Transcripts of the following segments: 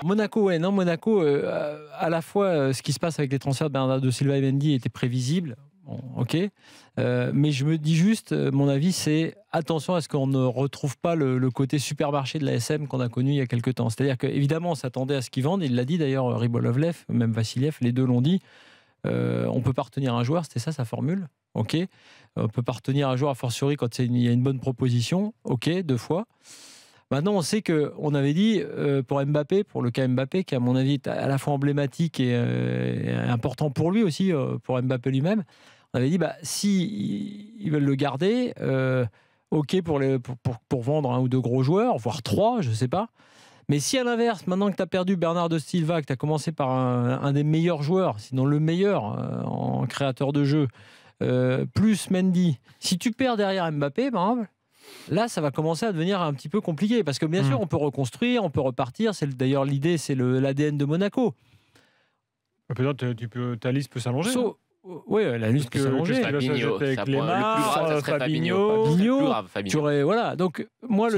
Monaco, ouais, non, Monaco, à la fois, ce qui se passe avec les transferts de Bernardo Silva et Mendy était prévisible. Bon, ok. Mais je me dis juste, mon avis, c'est attention à ce qu'on ne retrouve pas le côté supermarché de la SM qu'on a connu il y a quelques temps. C'est-à-dire qu'évidemment, on s'attendait à ce qu'ils vendent. Il l'a dit d'ailleurs, Ribolovlev, même Vassiliev, les deux l'ont dit. On ne peut pas retenir un joueur, c'était ça sa formule. Ok. On ne peut pas retenir un joueur a fortiori quand il y a une bonne proposition. Ok, 2 fois. Maintenant, on sait qu'on avait dit pour Mbappé, pour le cas Mbappé, qui à mon avis est à la fois emblématique et important pour lui aussi, pour Mbappé lui-même, on avait dit si ils veulent le garder, ok pour vendre 1 ou 2 gros joueurs, voire 3, je ne sais pas. Mais si à l'inverse, maintenant que tu as perdu Bernardo Silva, que tu as commencé par un des meilleurs joueurs, sinon le meilleur en créateur de jeu, plus Mendy, si tu perds derrière Mbappé, par exemple, là, ça va commencer à devenir un petit peu compliqué. Parce que bien sûr, on peut reconstruire, on peut repartir. D'ailleurs, l'idée, c'est l'ADN de Monaco. Peut-être ta liste peut s'allonger. Oui, la liste peut s'allonger. Fabinho. Tu aurais, voilà. Donc, moi,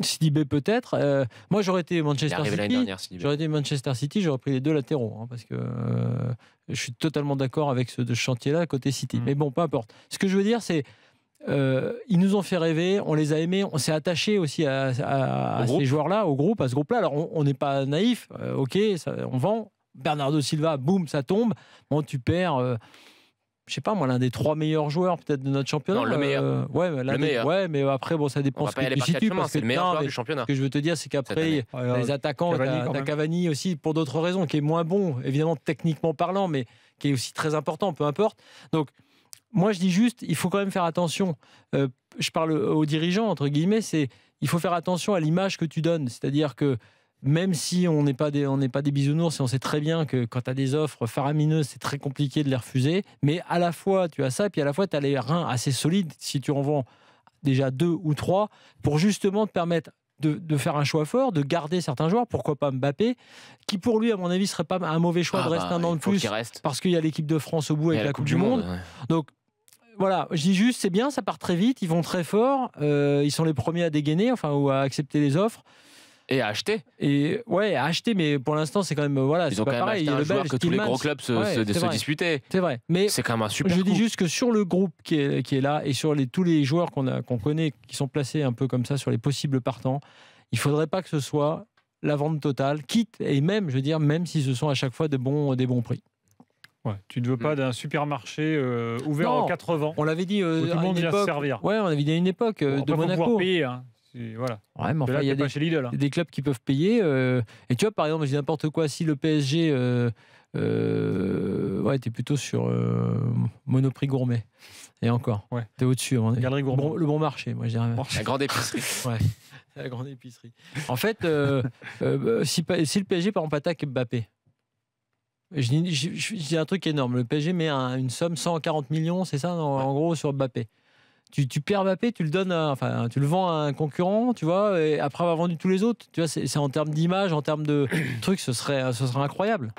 Sidibé peut-être. Moi, j'aurais été Manchester City. Manchester City, j'aurais pris les 2 latéraux. Parce que je suis totalement d'accord avec ce chantier-là, côté City. Mais bon, peu importe. Ce que je veux dire, c'est ils nous ont fait rêver, on les a aimés, on s'est attaché aussi à ces joueurs-là, à ce groupe-là. Alors, on n'est pas naïf. Ok, on vend. Bernardo Silva, boum, ça tombe. Bon, tu perds, je sais pas moi, l'un des 3 meilleurs joueurs peut-être de notre championnat. Non, le meilleur. Le meilleur. Ouais, mais après, bon, ça dépend ce que tu situes. C'est le meilleur joueur du championnat. Ce que je veux te dire, c'est qu'après, les attaquants, t'as Cavani aussi, pour d'autres raisons, qui est moins bon, évidemment, techniquement parlant, mais qui est aussi très important, peu importe. Donc, moi, je dis juste, il faut quand même faire attention. Je parle aux dirigeants, entre guillemets, il faut faire attention à l'image que tu donnes. C'est-à-dire que même si on n'est pas des bisounours et on sait très bien que quand tu as des offres faramineuses, c'est très compliqué de les refuser. Mais à la fois, tu as ça, et puis à la fois, tu as les reins assez solides, si tu en vends déjà 2 ou 3, pour justement te permettre de faire un choix fort, de garder certains joueurs, pourquoi pas Mbappé, qui pour lui, à mon avis, serait pas un mauvais choix de rester 1 an de plus, parce qu'il y a l'équipe de France au bout avec la Coupe du Monde. Ouais. Donc, voilà, je dis juste, c'est bien, ça part très vite, ils vont très fort, ils sont les premiers à dégainer, ou à accepter les offres. Et à acheter. À acheter, mais pour l'instant, c'est quand même. Voilà, ils ont quand même acheté un joueur que tous les gros clubs se disputaient. C'est vrai. Mais c'est quand même un super Je dis juste que sur le groupe qui est là et sur tous les joueurs qu'on connaît, qui sont placés un peu comme ça sur les possibles partants, il ne faudrait pas que ce soit la vente totale, quitte, et même, je veux dire, même si ce sont à chaque fois des bons prix. Ouais, tu ne veux pas d'un supermarché ouvert en 4 vents. On l'avait dit où tout le monde vient se servir. Ouais, on avait dit à une époque de Monaco. Faut pouvoir payer, hein. Voilà. Ouais, mais enfin, il y a des clubs qui peuvent payer. Et tu vois, par exemple, je dis n'importe quoi, si le PSG, t'es plutôt sur Monoprix Gourmet. Et encore, t'es au-dessus. Galerie Gourmet. Le bon marché, moi je dirais. La grande épicerie. Ouais, la grande épicerie. En fait, si le PSG, par exemple, attaque Mbappé, je dis un truc énorme. Le PSG met une somme 140 millions, c'est ça, en gros, sur Mbappé. Tu perds Mbappé, tu le vends à un concurrent, tu vois, et après avoir vendu tous les autres, tu vois, c'est en termes d'image, en termes de trucs, ce serait incroyable.